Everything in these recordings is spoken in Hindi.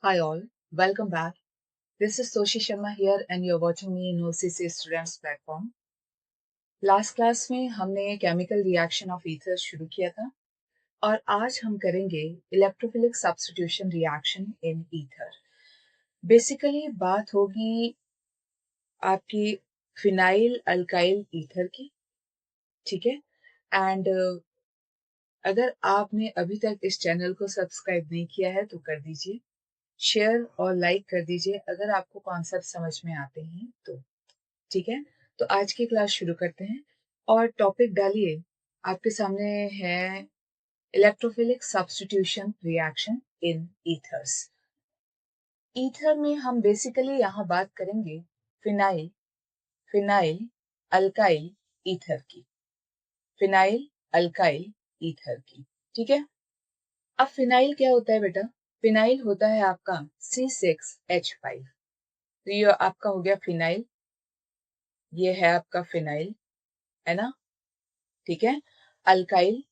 Hi all, welcome back. This is Soshi Sharma here and you're watching me in OCC Students Platform. Last class में हमने केमिकल रिएक्शन ऑफ ईथर शुरू किया था और आज हम करेंगे electrophilic substitution reaction in ether. Basically बात होगी आपकी फिनाइल अल्काइल ईथर की, ठीक है। एंड अगर आपने अभी तक इस चैनल को सब्सक्राइब नहीं किया है तो कर दीजिए, शेयर और लाइक कर दीजिए अगर आपको कॉन्सेप्ट समझ में आते हैं तो, ठीक है। तो आज की क्लास शुरू करते हैं और टॉपिक डालिए। आपके सामने है electrophilic substitution reaction in ethers. Ether में हम बेसिकली यहाँ बात करेंगे फिनाइल फिनाइल अल्काइल ईथर की, फिनाइल अल्काइल ईथर की, ठीक है। अब फिनाइल क्या होता है बेटा? फिनाइल होता है आपका C6H5। तो ये आपका हो गया फिनाइल, ये है आपका फिनाइल, है ना, ठीक है। अल्काइल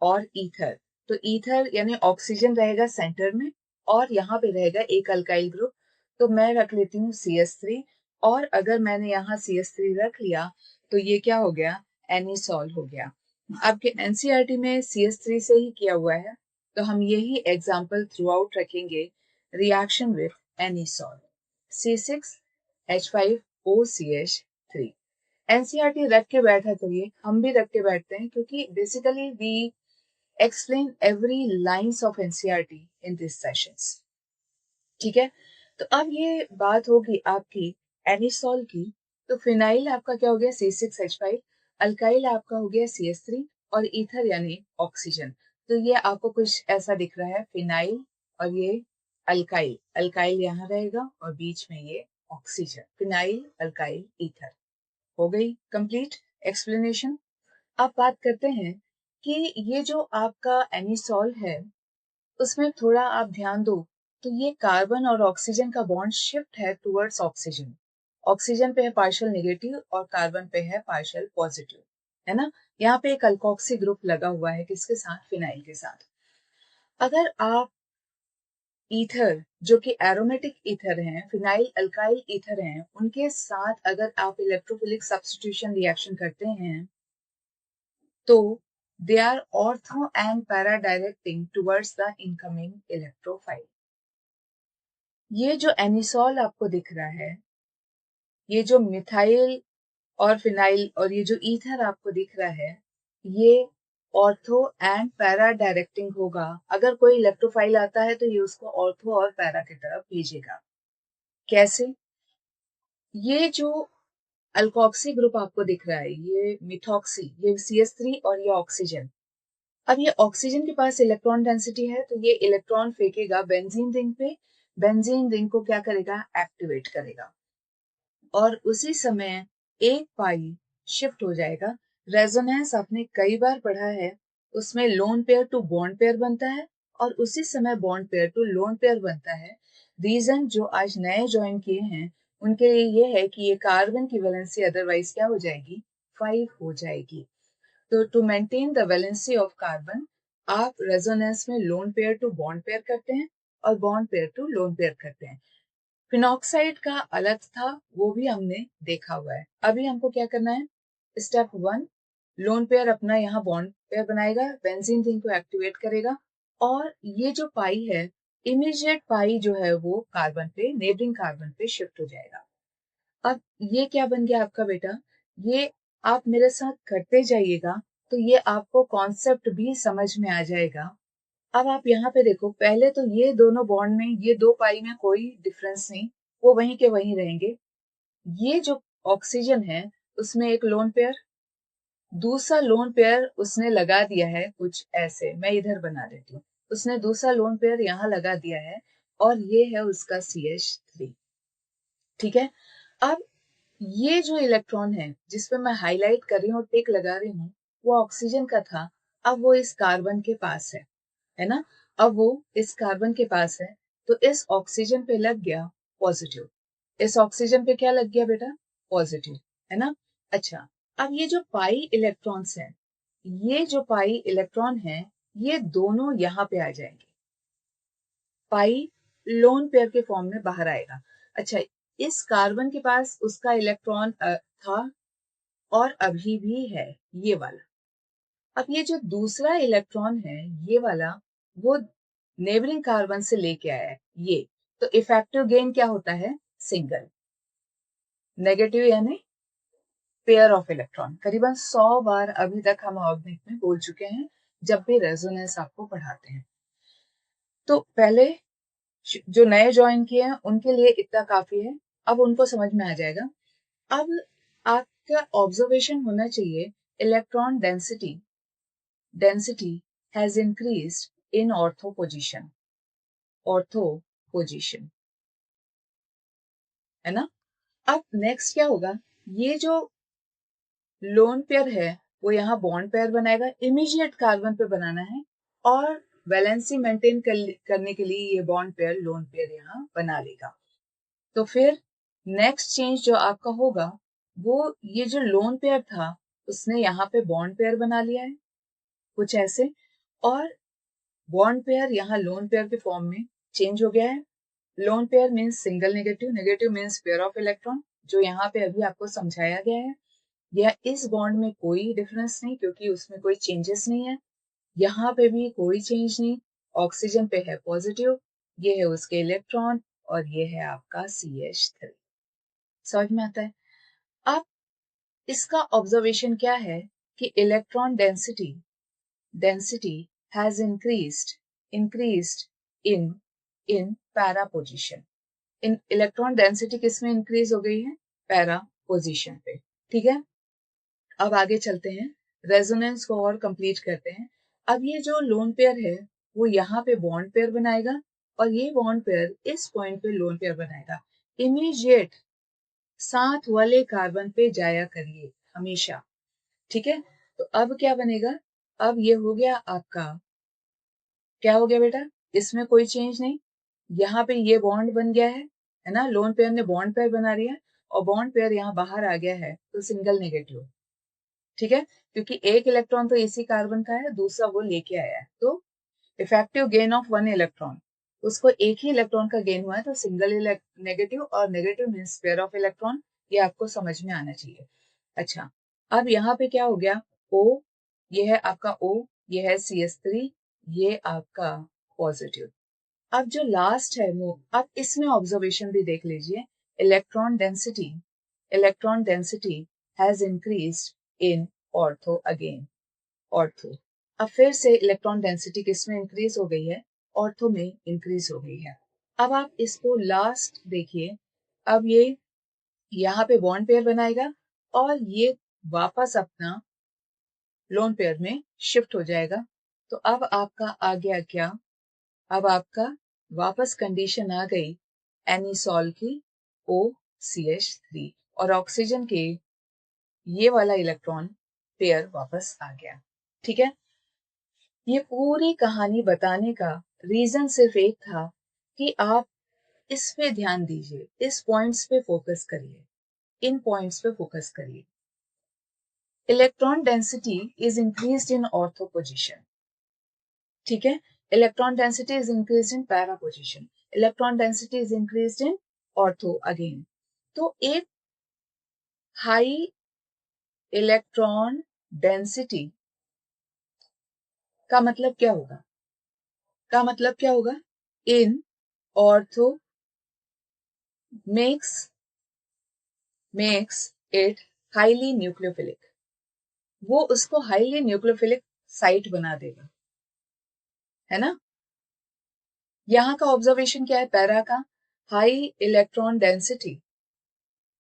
और ईथर, तो ईथर यानी ऑक्सीजन रहेगा सेंटर में और यहाँ पे रहेगा एक अल्काइल ग्रुप। तो मैं रख लेती हूँ CH3 और अगर मैंने यहाँ CH3 रख लिया तो ये क्या हो गया? एनिसॉल हो गया। आपके एनसीईआरटी में CH3 से ही किया हुआ है तो हम यही एग्जाम्पल थ्रू आउट रखेंगे। Reaction with anisole C6H5OCH3। NCERT रख के बैठा करिए, हम भी रख के बैठते हैं क्योंकि basically we explain every lines of NCERT in these sessions, ठीक है। तो अब ये बात होगी आपकी एनिसॉल की। तो फिनाइल आपका क्या हो गया? C6H5, अल्काइल आपका हो गया CH3 और ईथर यानी ऑक्सीजन। तो ये आपको कुछ ऐसा दिख रहा है, फिनाइल और ये अल्काइल, अल्काइल यहाँ रहेगा और बीच में ये ऑक्सीजन, फिनाइल अल्काइल ईथर। हो गई कंप्लीट एक्सप्लेनेशन। अब बात करते हैं कि ये जो आपका एनिसॉल है उसमें थोड़ा आप ध्यान दो तो ये कार्बन और ऑक्सीजन का बॉन्ड शिफ्ट है टुवर्ड्स ऑक्सीजन। ऑक्सीजन पे है पार्शियल नेगेटिव और कार्बन पे है पार्शियल पॉजिटिव, है ना। यहाँ पे एक अल्कोक्सी ग्रुप लगा हुआ है, किसके साथ? फिनाइल के साथ। अगर आप ईथर जो कि एरोमेटिक ईथर हैं, फिनाइल अल्काइल ईथर हैं, उनके साथ अगर आप इलेक्ट्रोफिलिक सब्स्टिट्यूशन रिएक्शन करते हैं तो they are ortho and para directing towards the incoming electrophile। ये जो एनिसॉल आपको दिख रहा है, ये जो मिथाइल और फिनाइल और ये जो ईथर आपको दिख रहा है, ये ऑर्थो एंड पैरा डायरेक्टिंग होगा। अगर कोई इलेक्ट्रोफाइल आता है तो ये उसको ऑर्थो और पैरा की तरफ भेजेगा। कैसे? ये जो अल्कोक्सी ग्रुप आपको दिख रहा है, ये मिथॉक्सी, ये CH3 और ये ऑक्सीजन। अब ये ऑक्सीजन के पास इलेक्ट्रॉन डेंसिटी है तो ये इलेक्ट्रॉन फेंकेगा बेंजीन रिंग पे, बेंजीन रिंग को क्या करेगा? एक्टिवेट करेगा और उसी समय एक पाई शिफ्ट हो जाएगा। रेजोनेंस आपने कई बार पढ़ा है, उसमें lone pair to bond pair बनता है और उसी समय bond pair to lone pair बनता है। रीजन जो आज नए ज्वाइन किए हैं उनके लिए ये है कि ये कार्बन की वैलेंसी अदरवाइज क्या हो जाएगी? 5 हो जाएगी। तो to maintain the valency of carbon आप रेजोनेंस में lone pair to bond pair करते हैं और bond pair to lone pair करते हैं। फिनॉक्साइड का अलग था, वो भी हमने देखा हुआ है। अभी हमको क्या करना है? स्टेप 1, लोन पेयर अपना यहाँ बॉन्ड पेयर बनाएगा, बेंजीन रिंग को एक्टिवेट करेगा और ये जो पाई है, इमीडिएट पाई जो है वो कार्बन पे, नेबरिंग कार्बन पे शिफ्ट हो जाएगा। अब ये क्या बन गया आपका बेटा? ये आप मेरे साथ करते जाइएगा तो ये आपको कॉन्सेप्ट भी समझ में आ जाएगा। अब आप यहाँ पे देखो, पहले तो ये दोनों बॉन्ड में, ये दो पाई में कोई डिफरेंस नहीं, वो वहीं के वहीं रहेंगे। ये जो ऑक्सीजन है उसमें एक लोन पेयर, दूसरा लोन पेयर उसने लगा दिया है कुछ ऐसे, मैं इधर बना देती हूँ। उसने दूसरा लोन पेयर यहाँ लगा दिया है और ये है उसका CH3, ठीक है। अब ये जो इलेक्ट्रॉन है जिसपे मैं हाईलाइट कर रही हूँ और टिक लगा रही हूँ, वो ऑक्सीजन का था, अब वो इस कार्बन के पास है ना। अब वो इस कार्बन के पास है तो इस ऑक्सीजन पे लग गया पॉजिटिव। इस ऑक्सीजन पे क्या लग गया बेटा? पॉजिटिव, है ना। अच्छा, अब ये जो पाई इलेक्ट्रॉन्स हैं, ये जो पाई इलेक्ट्रॉन है, ये दोनों यहाँ पे आ जाएंगे। पाई लोन पेयर के फॉर्म में बाहर आएगा। अच्छा, इस कार्बन के पास उसका इलेक्ट्रॉन था और अभी भी है, ये वाला। अब ये जो दूसरा इलेक्ट्रॉन है, ये वाला, वो नेबरिंग कार्बन से लेके आया है ये, तो इफेक्टिव गेन क्या होता है? सिंगल। नेगेटिव यानी पेयर ऑफ इलेक्ट्रॉन। करीबन 100 बार अभी तक हम ऑर्गेनिक में बोल चुके हैं जब भी रेजोनेंस आपको पढ़ाते हैं। तो पहले जो नए ज्वाइन किए हैं उनके लिए इतना काफी है, अब उनको समझ में आ जाएगा। अब आपका ऑब्जर्वेशन होना चाहिए, electron density has increased in ortho position, है ना। अब नेक्स्ट क्या होगा, ये जो लोन पेयर है वो यहाँ बॉन्ड पेयर बनाएगा, इमीडिएट कार्बन पे बनाना है, और वैलेंसी मेंटेन करने के लिए ये बॉन्ड पेयर लोन पेयर यहाँ बना लेगा। तो फिर नेक्स्ट चेंज जो आपका होगा वो, ये जो लोन पेयर था उसने यहाँ पे बॉन्ड पेयर बना लिया है कुछ ऐसे, और बॉन्ड पेयर यहाँ लोन पेयर के फॉर्म में चेंज हो गया है। Lone pair means single negative, negative means pair of electron, जो यहाँ पे अभी आपको समझाया गया है। यह इस बॉन्ड में कोई डिफरेंस नहीं क्योंकि उसमें कोई चेंजेस नहीं है, यहाँ पे भी कोई चेंज नहीं। ऑक्सीजन पे है पॉजिटिव, ये है उसके इलेक्ट्रॉन, और ये है आपका CH3। समझ में आता है। अब इसका ऑब्जर्वेशन क्या है कि electron density has increased in para position. In electron density किसमें इंक्रीज हो गई है? पैरा पोजीशन पे। ठीक है, अब आगे चलते हैं, रेजोनेंस को और कंप्लीट करते हैं। अब ये जो लोन पेयर है वो यहाँ पे बॉन्ड पेयर बनाएगा, और ये बॉन्ड पेयर इस पॉइंट पे लोन पेयर बनाएगा। इमीडिएट साथ वाले कार्बन पे जाया करिए हमेशा। ठीक है, तो अब क्या बनेगा, अब ये हो गया आपका, क्या हो गया बेटा, इसमें कोई चेंज नहीं, यहाँ पे ये बॉन्ड बन गया है ना, लोन पेयर ने बॉन्ड पेयर बना लिया, और बॉन्ड पेयर यहाँ बाहर आ गया है तो सिंगल नेगेटिव। ठीक है, क्योंकि एक इलेक्ट्रॉन तो इसी कार्बन का है, दूसरा वो लेके आया है, तो इफेक्टिव गेन ऑफ 1 इलेक्ट्रॉन, उसको एक ही इलेक्ट्रॉन का गेन हुआ है, तो सिंगल नेगेटिव, और negative means pair of electron, ये आपको समझ में आना चाहिए। अच्छा, अब यहाँ पे क्या हो गया, O, ये है आपका O, ये है CH3, ये आपका पॉजिटिव। अब जो लास्ट है वो, अब इसमें ऑब्जर्वेशन भी देख लीजिए, electron density has increased in ortho again, ortho. अब फिर से इलेक्ट्रॉन डेंसिटी किसमें इंक्रीज हो गई है? ऑर्थो में इंक्रीज हो गई है। अब आप इसको लास्ट देखिए, अब ये यहाँ पे बॉन्ड पेयर बनाएगा, और ये वापस अपना लोन पेयर में शिफ्ट हो जाएगा। तो अब आपका आ गया क्या, अब आपका वापस कंडीशन आ गई एनिसॉल की OCH3, और ऑक्सीजन के ये वाला इलेक्ट्रॉन पेयर वापस आ गया। ठीक है, ये पूरी कहानी बताने का रीजन सिर्फ एक था कि आप इस पे ध्यान दीजिए, इस पॉइंट्स पे फोकस करिए, इन पॉइंट्स पे फोकस करिए। Electron density is increased in ortho position. ठीक है, electron density is increased in para position, electron density is increased in ortho again. तो एक हाई इलेक्ट्रॉन डेंसिटी का मतलब क्या होगा, इन ortho makes it highly nucleophilic, वो उसको हाईली न्यूक्लियोफिलिक साइट बना देगा, है ना। यहाँ का ऑब्जर्वेशन क्या है, पैरा का हाई इलेक्ट्रॉन डेंसिटी।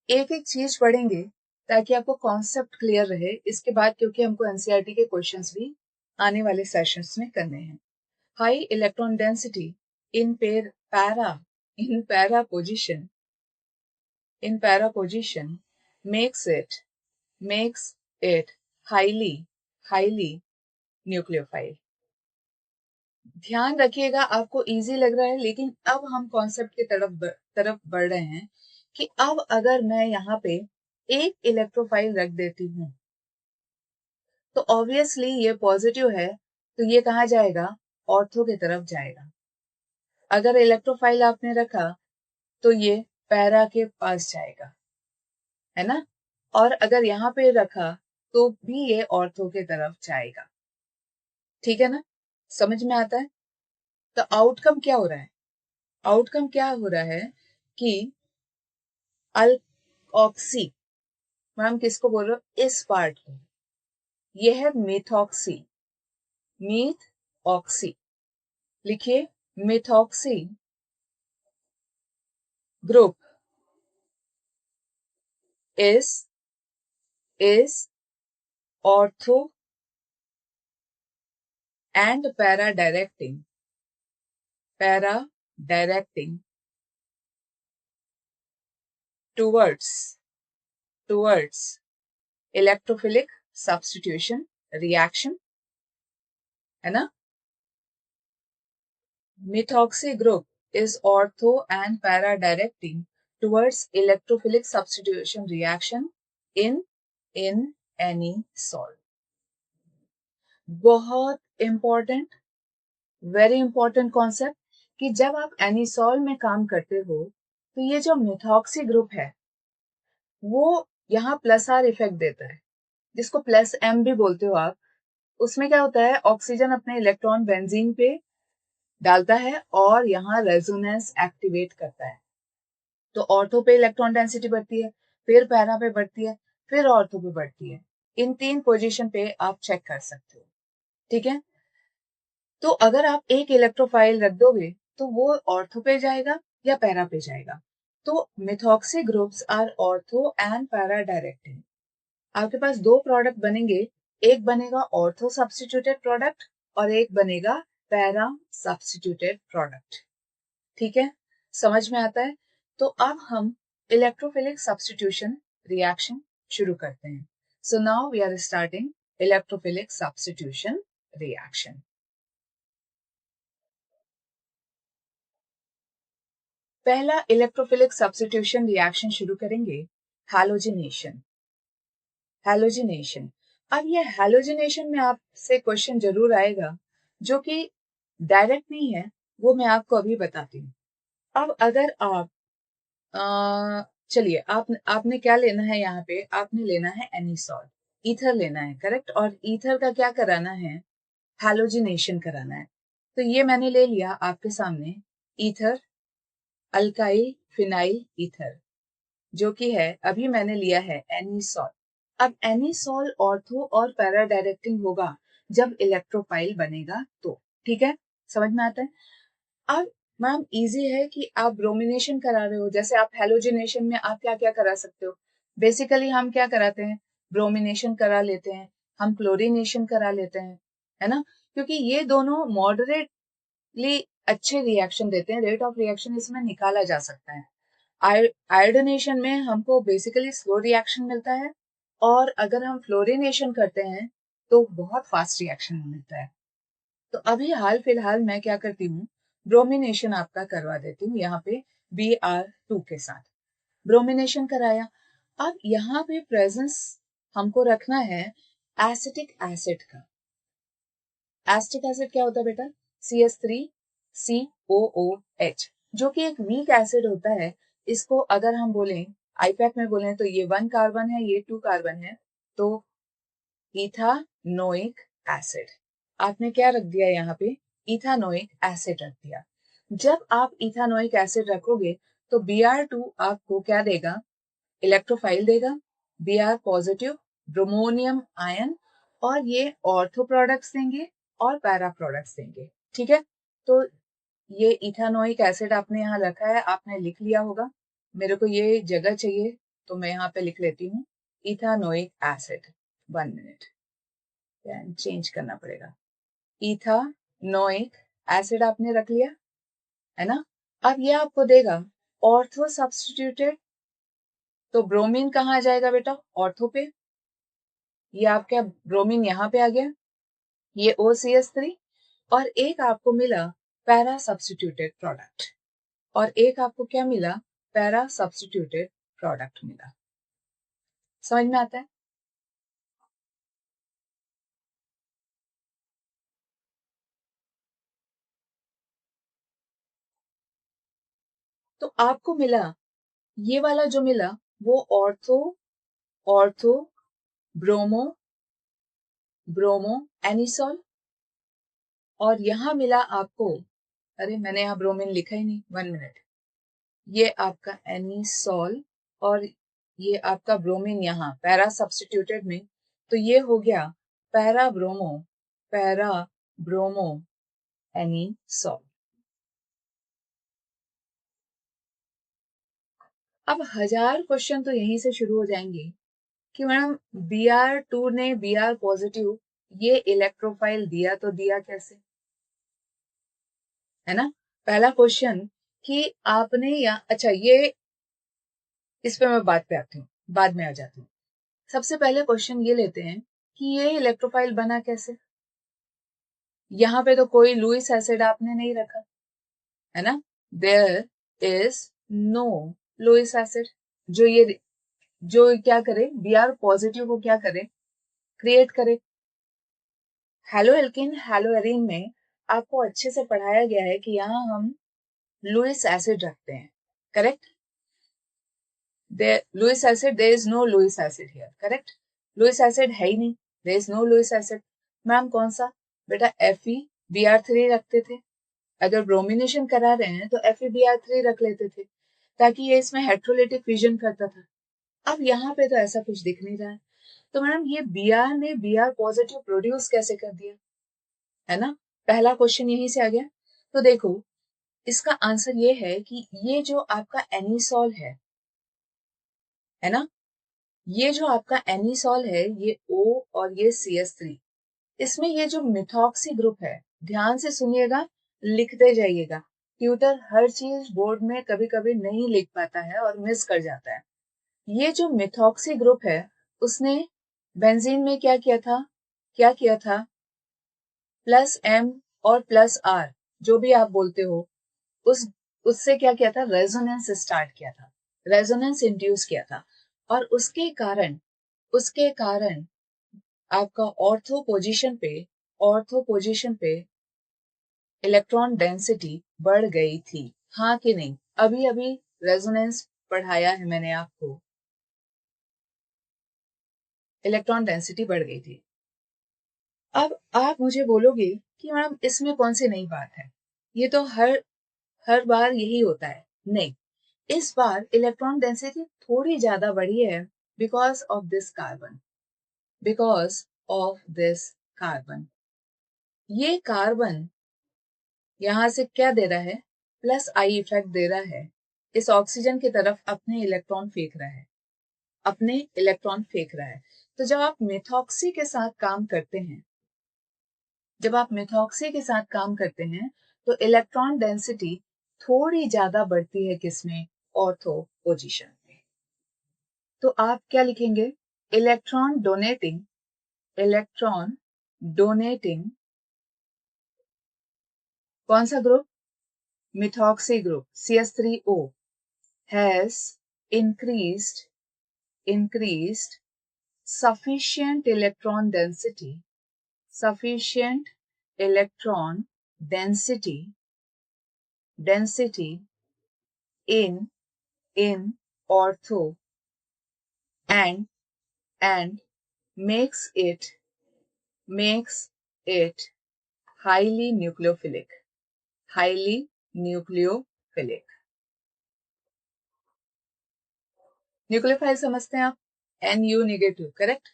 एक एक चीज पढ़ेंगे ताकि आपको कॉन्सेप्ट क्लियर रहे इसके बाद, क्योंकि हमको एनसीईआरटी के क्वेश्चंस भी आने वाले सेशंस में करने हैं। High electron density in para position makes it highly nucleophile. ध्यान रखिएगा, आपको इजी लग रहा है, लेकिन अब हम कॉन्सेप्ट की तरफ बढ़ रहे हैं कि अब अगर मैं यहाँ पे एक इलेक्ट्रोफाइल रख देती हूँ तो ऑब्वियसली ये पॉजिटिव है, तो ये कहाँ जाएगा, ऑर्थो की तरफ जाएगा। अगर इलेक्ट्रोफाइल आपने रखा तो ये पैरा के पास जाएगा, है ना, और अगर यहाँ पे रखा तो भी ये ऑर्थो के तरफ जाएगा। ठीक है ना, समझ में आता है? तो आउटकम क्या हो रहा है? आउटकम क्या हो रहा है कि अल्ऑक्सी, मैम किसको बोल रहे हो? इस पार्ट को, ये है मिथॉक्सी, मीथ ऑक्सी, लिखिए methoxy group is ortho and para directing towards electrophilic substitution reaction, है ना? Methoxy group is ortho and para directing towards electrophilic substitution reaction in any salt. बहुत इंपॉर्टेंट, वेरी इंपॉर्टेंट कॉन्सेप्ट कि जब आप एनिसॉल में काम करते हो तो ये जो मिथॉक्सी ग्रुप है वो यहाँ प्लस आर इफेक्ट देता है, जिसको प्लस एम भी बोलते हो आप। उसमें क्या होता है, ऑक्सीजन अपने इलेक्ट्रॉन बेंजीन पे डालता है और यहाँ रेजोनेंस एक्टिवेट करता है। तो ऑर्थो पे इलेक्ट्रॉन डेंसिटी बढ़ती है, फिर पैरा पे बढ़ती है, फिर ऑर्थो पे बढ़ती है। इन 3 पोजीशन पे आप चेक कर सकते हो। ठीक है, तो अगर आप एक इलेक्ट्रोफाइल रख दोगे तो वो ऑर्थो पे जाएगा या पैरा पे जाएगा। तो methoxy groups are ortho and para directing. आपके पास 2 प्रोडक्ट बनेंगे, एक बनेगा ऑर्थो सब्स्टिट्यूटेड प्रोडक्ट और एक बनेगा पैरा सब्स्टिट्यूटेड प्रोडक्ट। ठीक है, समझ में आता है? तो अब हम इलेक्ट्रोफिलिक सब्स्टिट्यूशन रिएक्शन शुरू करते हैं। So now we are starting electrophilic substitution reaction. पहला इलेक्ट्रोफिलिक सब्स्टिट्यूशन रिएक्शन शुरू करेंगे, हैलोजिनेशन। हैलोजिनेशन, अब ये हैलोजिनेशन में आपसे क्वेश्चन जरूर आएगा जो कि डायरेक्ट नहीं है, वो मैं आपको अभी बताती हूँ। अब अगर आप चलिए आपने क्या लेना है, यहाँ पे आपने लेना है एनिसॉल, ईथर लेना है, करेक्ट। और ईथर का क्या कराना है, हैलोजिनेशन कराना है। तो ये मैंने ले लिया आपके सामने ईथर, अल्काइल फिनाइल ईथर, जो कि है अभी मैंने लिया है एनिसॉल। अब एनिसॉल ऑर्थो और पैरा डायरेक्टिंग होगा जब इलेक्ट्रोफाइल बनेगा तो। ठीक है, समझ में आता है? अब मैम इजी है कि आप ब्रोमिनेशन करा रहे हो, जैसे आप हेलोजिनेशन में आप क्या क्या करा सकते हो। बेसिकली हम क्या कराते हैं, ब्रोमिनेशन करा लेते हैं, हम क्लोरीनेशन करा लेते हैं, है ना, क्योंकि ये दोनों मॉडरेटली अच्छे रिएक्शन देते हैं, रेट ऑफ रिएक्शन इसमें निकाला जा सकता है। आयोडीनेशन में हमको बेसिकली स्लो रिएक्शन मिलता है, और अगर हम फ्लोरिनेशन करते हैं तो बहुत फास्ट रिएक्शन मिलता है। तो अभी हाल फिलहाल मैं क्या करती हूँ, ब्रोमिनेशन आपका करवा देती हूँ यहाँ पे Br2 के साथ। ब्रोमिनेशन कराया, अब यहाँ पे प्रेजेंस हमको रखना है एसिटिक एसिड का। एसिटिक एसिड क्या होता है बेटा, CH3COOH, जो कि एक वीक एसिड होता है। इसको अगर हम बोलें आईपैक में बोलें तो ये 1 कार्बन है, ये 2 कार्बन है, तो इथानोइक एसिड। आपने क्या रख दिया यहाँ पे, इथानोइक एसिड रख दिया। जब आप इथानोइक एसिड रखोगे तो Br2 आपको क्या देगा, इलेक्ट्रोफाइल देगा, Br पॉजिटिव, ब्रोमोनियम आयन, और ये ऑर्थो प्रोडक्ट्स देंगे और पैरा प्रोडक्ट्स देंगे। ठीक है, तो ये इथानोइक एसिड आपने यहाँ रखा है, आपने लिख लिया होगा। मेरे को ये जगह चाहिए तो मैं यहाँ पे लिख लेती हूँ इथानोइक एसिड। 1 मिनट, चेंज करना पड़ेगा। इथानोइक एसिड आपने रख लिया, है ना। अब ये आपको देगा ऑर्थो सब्स्टिट्यूटेड, तो ब्रोमीन कहाँ आ जाएगा बेटा, ऑर्थो पे। ये आपका ब्रोमीन यहाँ पे आ गया, ये OCH3, और एक आपको मिला पैरा सब्स्टिट्यूटेड प्रोडक्ट, और एक आपको क्या मिला, पैरा सब्स्टिट्यूटेड प्रोडक्ट मिला। समझ में आता है? तो आपको मिला, ये वाला जो मिला वो ortho ortho bromo bromo anisole, और यहां मिला आपको, अरे मैंने यहाँ ब्रोमीन लिखा ही नहीं, 1 मिनट, ये आपका एनिसॉल और ये आपका ब्रोमीन यहाँ पैरा सब्स्टिट्यूटेड में, तो ये हो गया पैरा ब्रोमो एनिसॉल। अब 1000 क्वेश्चन तो यहीं से शुरू हो जाएंगे कि मैडम Br2 ने Br पॉजिटिव ये इलेक्ट्रोफाइल दिया तो दिया कैसे, है ना। पहला क्वेश्चन कि आपने या अच्छा, ये इस पे मैं बात पे आती हूँ, बाद में आ जाती हूँ। सबसे पहले क्वेश्चन ये लेते हैं कि ये इलेक्ट्रोफाइल बना कैसे। यहाँ पे तो कोई लुईस एसिड आपने नहीं रखा, है ना, there is no Lewis acid जो क्या करे, Br पॉजिटिव को क्या करे, क्रिएट करे। हेलो एल्किन हेलो एरीन में आपको अच्छे से पढ़ाया गया है कि यहाँ हम लुईस एसिड रखते हैं, correct. Lewis acid, there is no Lewis acid here, correct. Lewis acid है ही नहीं, there is no Lewis acid. Ma'am कौन सा, बेटा FeBr3 रखते थे। अगर ब्रोमिनेशन करा रहे हैं तो FeBr3 रख लेते थे ताकि ये इसमें हेट्रोलिटिक फिजन करता था। अब यहाँ पे तो ऐसा कुछ दिख नहीं रहा है, तो मैडम ये Br ने Br पॉजिटिव प्रोड्यूस कैसे कर दिया, है ना। पहला क्वेश्चन यहीं से आ गया। तो देखो इसका आंसर ये है कि ये जो आपका एनिसॉल है ना, ये जो आपका एनिसॉल है, ये O और ये CH3, इसमें ये जो मिथॉक्सी ग्रुप है, ध्यान से सुनिएगा, लिखते जाइएगा। ट्यूटर हर चीज बोर्ड में कभी कभी नहीं लिख पाता है और मिस कर जाता है। ये जो मिथॉक्सी ग्रुप है उसने बेंजीन में क्या किया था, +M और +R, जो भी आप बोलते हो, उस उससे क्या किया था, रेजोनेंस स्टार्ट किया था, रेजोनेंस इंड्यूस किया था, और उसके कारण आपका ऑर्थो पोजीशन पे इलेक्ट्रॉन डेंसिटी बढ़ गई थी, हाँ कि नहीं। अभी अभी रेजोनेंस पढ़ाया है मैंने आपको, इलेक्ट्रॉन डेंसिटी बढ़ गई थी। अब आप मुझे बोलोगे कि मैडम इसमें कौन सी नई बात है, ये तो हर बार यही होता है। नहीं, इस बार इलेक्ट्रॉन डेंसिटी थोड़ी ज्यादा बढ़ी है because of this carbon, because of this carbon. ये कार्बन यहां से क्या दे रहा है, +I इफेक्ट दे रहा है, इस ऑक्सीजन की तरफ अपने इलेक्ट्रॉन फेंक रहा है, अपने इलेक्ट्रॉन फेंक रहा है। तो जब आप मेथॉक्सी के साथ काम करते हैं, तो इलेक्ट्रॉन डेंसिटी थोड़ी ज्यादा बढ़ती है, किसमें, ऑर्थो पोजीशन में। तो आप क्या लिखेंगे, इलेक्ट्रॉन डोनेटिंग कौन सा group, methoxy group CH3O has increased sufficient electron density in ortho and makes it highly nucleophilic. Nucleophile समझते हैं आप, Nu नेगेटिव, करेक्ट,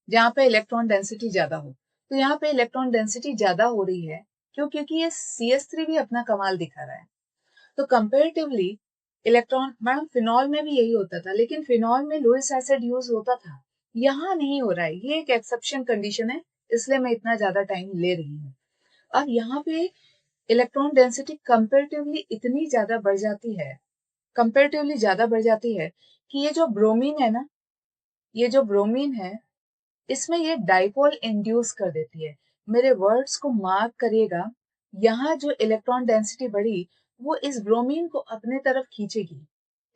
जहां पे इलेक्ट्रॉन डेंसिटी ज्यादा हो। तो यहाँ पे इलेक्ट्रॉन डेंसिटी ज्यादा हो रही है क्योंकि ये CH3 भी अपना कमाल दिखा रहा है। तो कंपेरेटिवली इलेक्ट्रॉन, मैडम फिनॉल में भी यही होता था, लेकिन फिनॉल में लुईस एसिड यूज होता था, यहाँ नहीं हो रहा है, ये एक एक्सेप्शन कंडीशन है, इसलिए मैं इतना ज्यादा टाइम ले रही हूँ। अब यहाँ पे इलेक्ट्रॉन डेंसिटी कंपेरेटिवली इतनी ज्यादा बढ़ जाती है, कि ये जो ब्रोमीन है ना, ये जो ब्रोमीन है, इसमें ये डाइपोल इंड्यूस कर देती है। मेरे वर्ड्स को मार्क करिएगा, यहाँ जो इलेक्ट्रॉन डेंसिटी बढ़ी वो इस ब्रोमीन को अपने तरफ खींचेगी,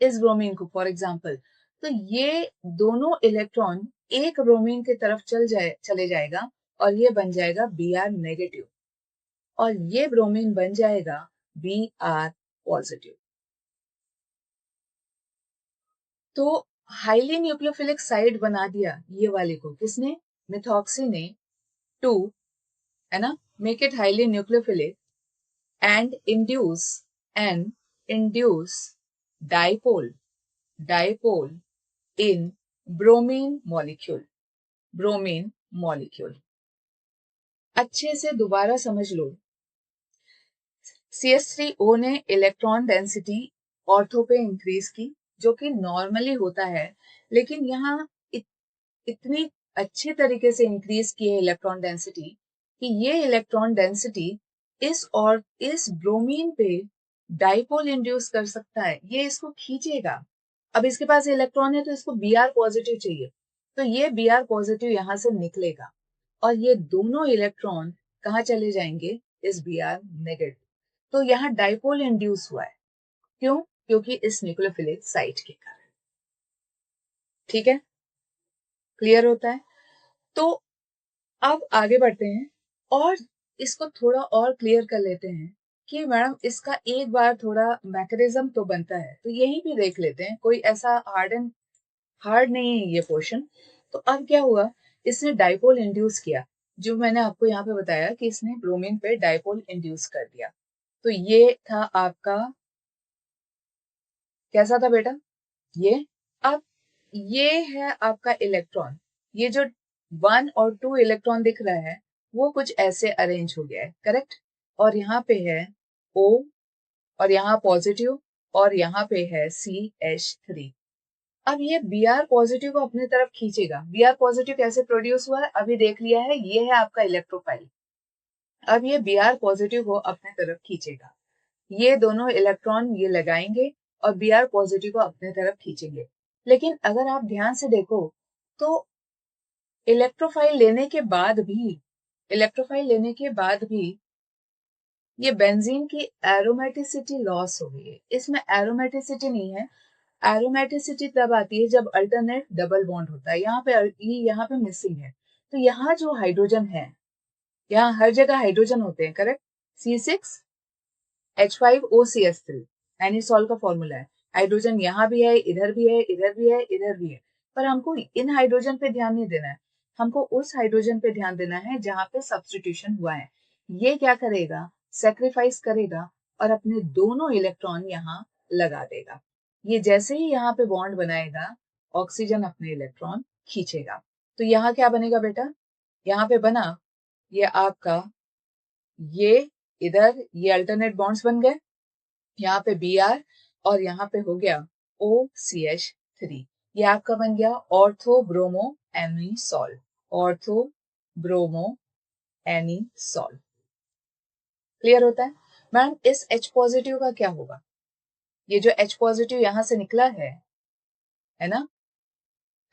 इस ब्रोमीन को फॉर एग्जाम्पल। तो ये दोनों इलेक्ट्रॉन एक ब्रोमीन की तरफ चले जाएगा और ये बन जाएगा Br नेगेटिव, और ये ब्रोमीन बन जाएगा Br पॉजिटिव। तो हाईली न्यूक्लियोफिलिक साइड बना दिया ये वाले को, किसने? मिथॉक्सी ने, टू, है ना, make it highly nucleophilic and induce dipole in bromine molecule. अच्छे से दोबारा समझ लो, CH3O ने इलेक्ट्रॉन डेंसिटी ऑर्थो पे इंक्रीज की, जो कि नॉर्मली होता है, लेकिन यहाँ इतनी अच्छे तरीके से इंक्रीज की है इलेक्ट्रॉन डेंसिटी कि ये इलेक्ट्रॉन डेंसिटी इस ब्रोमीन पे डाइपोल इंड्यूस कर सकता है, ये इसको खींचेगा। अब इसके पास इलेक्ट्रॉन है तो इसको Br पॉजिटिव चाहिए, तो ये Br पॉजिटिव यहां से निकलेगा और ये दोनों इलेक्ट्रॉन कहाँ चले जाएंगे? इस Br नेगेटिव। तो यहाँ डाइपोल इंड्यूस हुआ है, क्यों? क्योंकि इस न्यूक्लियोफिलिक साइट के कारण। ठीक है, क्लियर होता है? तो अब आगे बढ़ते हैं और इसको थोड़ा और क्लियर कर लेते हैं कि मैडम इसका एक बार थोड़ा मैकेनिज्म तो बनता है, तो यही भी देख लेते हैं, कोई ऐसा हार्ड नहीं है ये पोर्शन। तो अब क्या हुआ, इसने डाइपोल इंड्यूस किया, जो मैंने आपको यहाँ पे बताया कि इसने ब्रोमीन पे डाइपोल इंड्यूस कर दिया। तो ये था आपका, कैसा था बेटा ये? अब ये है आपका इलेक्ट्रॉन, ये जो 1 और 2 इलेक्ट्रॉन दिख रहा है वो कुछ ऐसे अरेंज हो गया है, करेक्ट? और यहाँ पे है O और यहाँ पॉजिटिव और यहाँ पे है CH3। अब ये Br पॉजिटिव को अपनी तरफ खींचेगा। Br पॉजिटिव कैसे प्रोड्यूस हुआ है अभी देख लिया है, ये है आपका इलेक्ट्रोफाइल। अब ये Br पॉजिटिव को अपने तरफ खींचेगा, ये दोनों इलेक्ट्रॉन ये लगाएंगे और Br पॉजिटिव को अपने तरफ खींचेंगे। लेकिन अगर आप ध्यान से देखो तो इलेक्ट्रोफाइल लेने के बाद भी ये बेंजीन की एरोमेटिसिटी लॉस हो गई है। इसमें एरोमेटिसिटी नहीं है, एरोमेटिसिटी तब आती है जब अल्टरनेट डबल बॉन्ड होता है। यहाँ पे मिसिंग है, तो यहाँ जो हाइड्रोजन है, यहाँ हर जगह हाइड्रोजन होते हैं, करेक्ट? C6H5OCH3 एनिसॉल का फॉर्मूला है। हाइड्रोजन यहाँ भी है, इधर भी है, इधर भी है, इधर भी है, पर हमको इन हाइड्रोजन पे ध्यान नहीं देना है, हमको उस हाइड्रोजन पे ध्यान देना है जहां पे सब्स्टिट्यूशन हुआ है। ये क्या करेगा? सेक्रीफाइस करेगा और अपने दोनों इलेक्ट्रॉन यहाँ लगा देगा। ये जैसे ही यहाँ पे बॉन्ड बनाएगा, ऑक्सीजन अपने इलेक्ट्रॉन खींचेगा। तो यहाँ क्या बनेगा बेटा? यहाँ पे बना ये आपका, ये इधर ये अल्टरनेट बॉन्ड्स बन गए, यहाँ पे Br और यहाँ पे हो गया OCH3। ये आपका बन गया ortho bromo anisole, ortho bromo anisole. Clear होता है? मैम इस H पॉजिटिव का क्या होगा? ये जो H पॉजिटिव यहाँ से निकला है ना,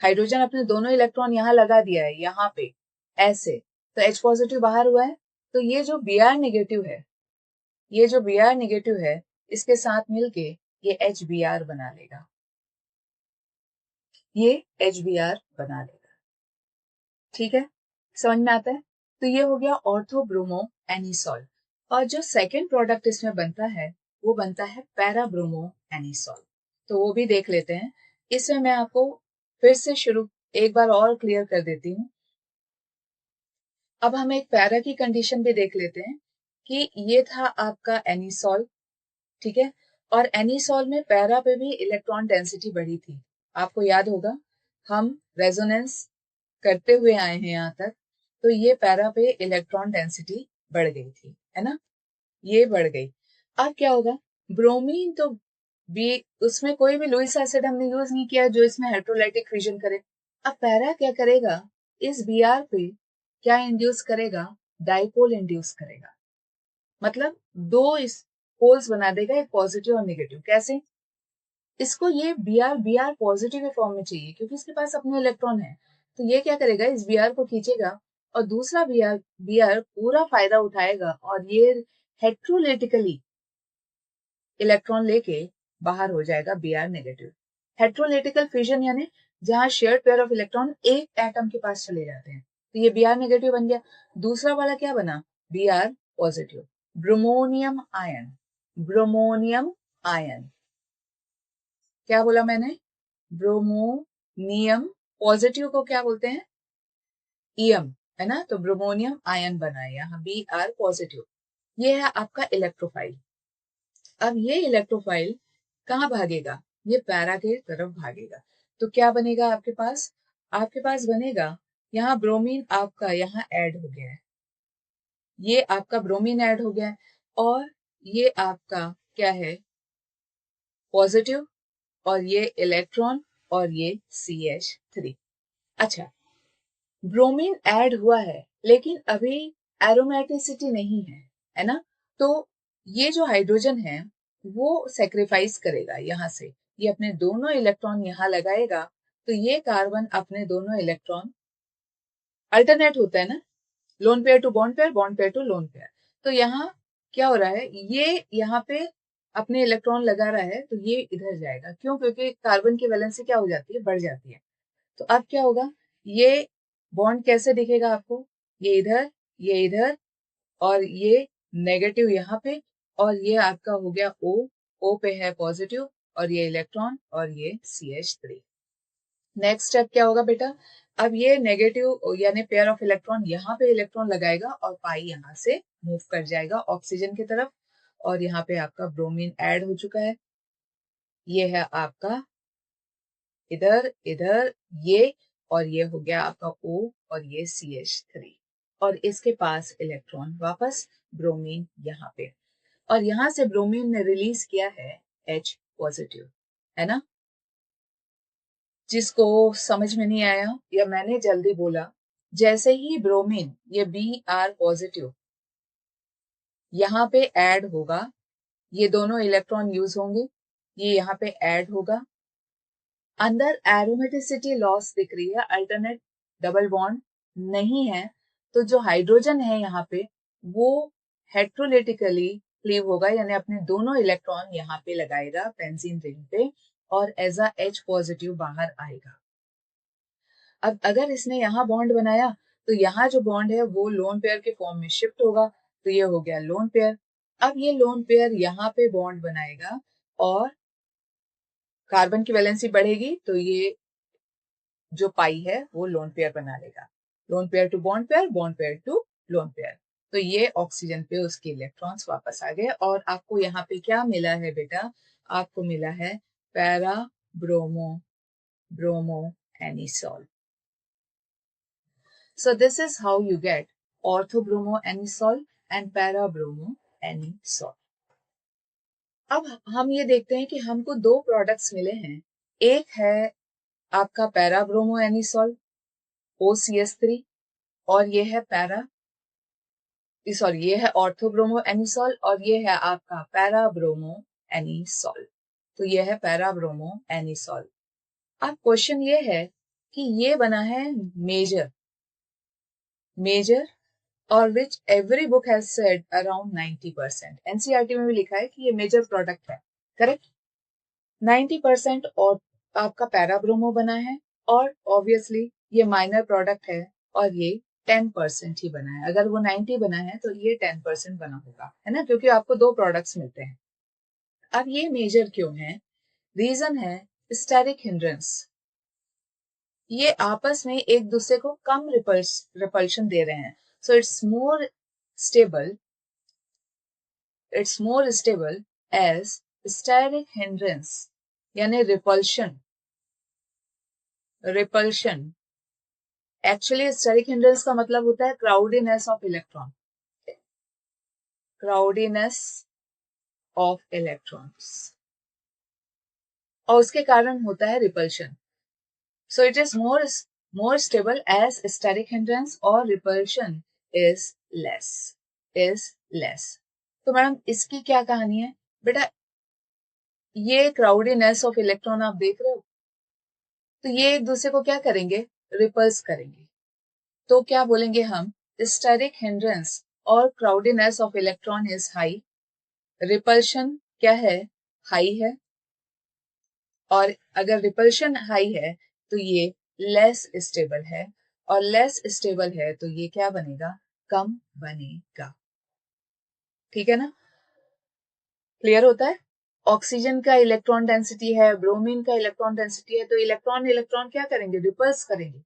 हाइड्रोजन अपने दोनों इलेक्ट्रॉन यहाँ लगा दिया है, यहाँ पे ऐसे, तो H पॉजिटिव बाहर हुआ है, तो ये जो Br नेगेटिव है, ये जो Br नेगेटिव है, इसके साथ मिलके ये HBr बना लेगा, ये HBr बना लेगा। ठीक है, समझ में आता है? तो ये हो गया ऑर्थो ब्रोमो एनिसॉल। और जो सेकेंड प्रोडक्ट इसमें बनता है वो बनता है पैरा ब्रोमो एनिसॉल। तो वो भी देख लेते हैं। इसमें मैं आपको फिर से शुरू एक बार और क्लियर कर देती हूँ। अब हम एक पैरा की कंडीशन भी देख लेते हैं कि ये था आपका एनिसॉल, ठीक है, और एनिसॉल में पैरा पे भी इलेक्ट्रॉन डेंसिटी बढ़ी थी। आपको याद होगा हम रेजोनेंस करते हुए आए हैं यहाँ तक, तो ये पैरा पे इलेक्ट्रॉन डेंसिटी बढ़ गई थी, है ना, ये बढ़ गई। अब क्या होगा? ब्रोमीन तो भी, उसमें कोई भी लुईस एसिड हमने यूज नहीं किया जो इसमें इलेक्ट्रोलाइटिक फ्यूजन करे। अब पैरा क्या करेगा? इस Br पे क्या इंड्यूस करेगा? डाइपोल इंड्यूस करेगा, मतलब दो इस पोल्स बना देगा, एक पॉजिटिव और नेगेटिव। कैसे? इसको ये Br पॉजिटिव फॉर्म में चाहिए क्योंकि इसके पास अपने इलेक्ट्रॉन है, तो ये क्या करेगा? इस Br को खींचेगा और दूसरा Br पूरा फायदा उठाएगा और ये हेट्रोलेटिकली इलेक्ट्रॉन लेके बाहर हो जाएगा Br नेगेटिव। हेट्रोलेटिकल फ्यूजन यानी जहां शेयर्ड पेयर ऑफ इलेक्ट्रॉन एक एटम के पास चले जाते हैं, तो ये Br नेगेटिव बन गया। दूसरा वाला क्या बना? Br positive, bromonium ion. Bromonium ion, क्या बोला मैंने? ब्रोमोनियम, पॉजिटिव को क्या बोलते हैं, ईएम, है ना, तो ब्रोमोनियम आयन बना यहाँ Br पॉजिटिव। ये है आपका इलेक्ट्रोफाइल। अब ये इलेक्ट्रोफाइल कहाँ भागेगा, ये पैरा के तरफ भागेगा। तो क्या बनेगा आपके पास, आपके पास बनेगा यहाँ ब्रोमीन आपका यहाँ ऐड हो गया है, ये आपका ब्रोमीन ऐड हो गया है, और ये आपका क्या है, पॉजिटिव, और ये इलेक्ट्रॉन, और ये CH3। अच्छा, ब्रोमीन ऐड हुआ है लेकिन अभी एरोमेटिसिटी नहीं है ना, तो ये जो हाइड्रोजन है वो सेक्रीफाइस करेगा यहाँ से, ये अपने दोनों इलेक्ट्रॉन यहाँ लगाएगा, तो ये कार्बन अपने दोनों इलेक्ट्रॉन, अल्टरनेट होता है ना, lone pair to bond pair, bond pair to lone pair, तो यहाँ क्या हो रहा है, ये यहाँ पे अपने इलेक्ट्रॉन लगा रहा है, तो ये इधर जाएगा, क्यों, क्योंकि कार्बन की वैलेंसी क्या हो जाती है, बढ़ जाती है। तो अब क्या होगा, ये बॉन्ड कैसे दिखेगा आपको, ये इधर, और ये नेगेटिव यहाँ पे, और ये आपका हो गया O पे है पॉजिटिव, और ये इलेक्ट्रॉन, और ये CH3। नेक्स्ट स्टेप क्या होगा बेटा, अब ये नेगेटिव यानी पेयर ऑफ इलेक्ट्रॉन यहाँ पे इलेक्ट्रॉन लगाएगा, और पाई यहाँ से मूव कर जाएगा ऑक्सीजन की तरफ, और यहाँ पे आपका ब्रोमीन ऐड हो चुका है, ये है आपका इधर इधर ये, और ये हो गया आपका O, और ये CH3, और इसके पास इलेक्ट्रॉन वापस ब्रोमीन यहाँ पे, और यहाँ से ब्रोमीन ने रिलीज किया है H पॉजिटिव, है ना। जिसको समझ में नहीं आया या मैंने जल्दी बोला, जैसे ही ब्रोमीन ये Br पॉजिटिव यहाँ पे ऐड होगा, ये दोनों इलेक्ट्रॉन यूज होंगे, ये यहाँ पे ऐड होगा, अंदर एरोमेटिसिटी लॉस दिख रही है, अल्टरनेट डबल बॉन्ड नहीं है, तो जो हाइड्रोजन है यहाँ पे वो हेट्रोलिटिकली क्लीव होगा, यानी अपने दोनों इलेक्ट्रॉन यहाँ पे लगाएगा बेंजीन रिंग पे, और एज अ H पॉजिटिव बाहर आएगा। अब अगर इसने यहाँ बॉन्ड बनाया, तो यहाँ जो बॉन्ड है वो लोन पेयर के फॉर्म में शिफ्ट होगा, तो ये हो गया लोन पेयर। अब ये लोन पेयर यहाँ पे बॉन्ड बनाएगा, और कार्बन की वैलेंसी बढ़ेगी, तो ये जो पाई है वो लोन पेयर बना लेगा, lone pair to bond pair, bond pair to lone pair, तो ये ऑक्सीजन पे उसके इलेक्ट्रॉन्स वापस आ गए, और आपको यहाँ पे क्या मिला है बेटा, आपको मिला है para bromo bromo anisole. So this is how you get orthobromoanisole and parabromoanisole. अब हम ये देखते हैं कि हमको दो प्रोडक्ट्स मिले हैं, एक है आपका पैराब्रोमोएनिसोल OCS3, और ये है ये है ऑर्थोब्रोमोएनिसोल, और ये है आपका पैराब्रोमोएनिसोल, तो ये है पैराब्रोमोएनिसोल। अब क्वेश्चन ये है कि ये बना है मेजर और which every book has said around 90%, NCERT में भी लिखा है कि ये मेजर प्रोडक्ट है, करेक्ट। 90% और आपका पैराब्रोमो बना है, और ऑब्वियसली ये माइनर प्रोडक्ट है, और ये 10% ही बना है, अगर वो 90 बना है तो ये 10% बना होगा, है ना, क्योंकि आपको दो प्रोडक्ट्स मिलते हैं। अब ये मेजर क्यों है, रीजन है स्टेरिक हिंड्रेंस, ये आपस में एक दूसरे को कम रिपल्शन दे रहे हैं, so it's more stable as steric hindrance, यानी रिपल्शन एक्चुअली स्टेरिक हिंड्रेंस का मतलब होता है क्राउडीनेस ऑफ इलेक्ट्रॉन्स, और उसके कारण होता है repulsion. So it is more stable as steric hindrance, or repulsion is less. तो मैडम इसकी क्या कहानी है बेटा, ये क्राउडीनेस ऑफ इलेक्ट्रॉन आप देख रहे हो, तो ये एक दूसरे को क्या करेंगे, रिपल्स करेंगे, तो क्या बोलेंगे हम, स्टेरिक हिंड्रेंस और crowdiness of electron is high, repulsion क्या है, हाई है, और अगर रिपल्शन हाई है तो ये लेस स्टेबल है, और लेस स्टेबल है तो ये क्या बनेगा, कम बनेगा, ठीक है ना, क्लियर होता है। ऑक्सीजन का इलेक्ट्रॉन डेंसिटी है, ब्रोमीन का इलेक्ट्रॉन डेंसिटी है, तो इलेक्ट्रॉन इलेक्ट्रॉन क्या करेंगे, रिपल्स करेंगे,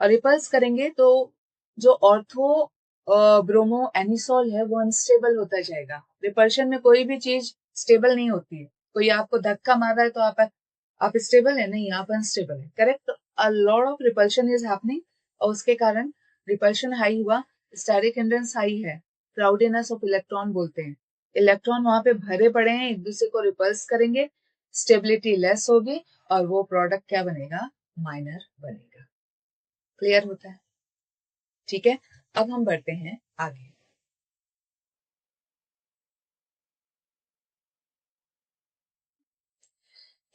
और रिपल्स करेंगे तो जो ऑर्थो ब्रोमो एनिसोल है वो अनस्टेबल होता जाएगा। रिपल्शन में कोई भी चीज स्टेबल नहीं होती है। कोई आपको धक्का मार रहा है तो आप स्टेबल है, नहीं, आप अनस्टेबल है, correct. A lot of repulsion is happening, और उसके कारण रिपल्शन हाई हुआ, स्टेरिक हिंड्रेंस हाई है, क्राउडीनेस ऑफ इलेक्ट्रॉन बोलते हैं। इलेक्ट्रॉन वहां पे भरे पड़े हैं, एक दूसरे को रिपल्स करेंगे, स्टेबिलिटी लेस होगी, और वो प्रोडक्ट क्या बनेगा, माइनर बनेगा। क्लियर होता है? ठीक है, अब हम बढ़ते हैं आगे।